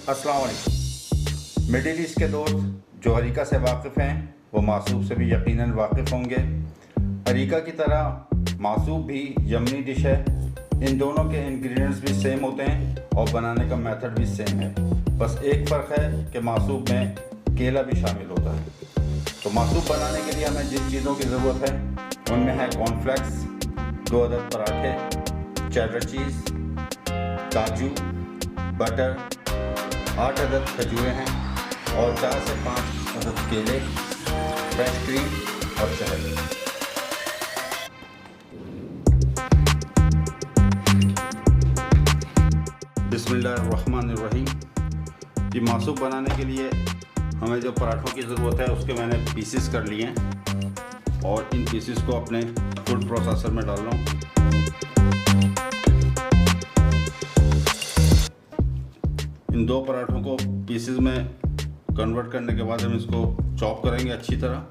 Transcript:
अस्सलाम वालेकुम। Middle east के दोस्त जो अरीका से वाकिफ़ हैं वो मासूब से भी यकीनन वाकिफ़ होंगे। अरीका की तरह मासूब भी यमनी डिश है। इन दोनों के इंग्रेडिएंट्स भी सेम होते हैं और बनाने का मेथड भी सेम है। बस एक फ़र्क है कि मासूब में केला भी शामिल होता है। तो मासूब बनाने के लिए हमें जिन चीज़ों की ज़रूरत है उनमें है कॉर्नफ्लेक्स, 2 अदद पराठे, चेडर चीज़, काजू, बटर, 8 अदद खजूरें हैं और 4 से 5 अदद केले, फ्रेश क्रीम और शहद। बिस्मिल्लाहिर्रहमानिर्रहीम। ये मासूब बनाने के लिए हमें जो पराठों की ज़रूरत है उसके मैंने पीसेस कर लिए हैं और इन पीसेस को अपने फूड प्रोसेसर में डाल रहा हूँ। इन 2 पराठों को पीसेस में कन्वर्ट करने के बाद हम इसको चॉप करेंगे अच्छी तरह।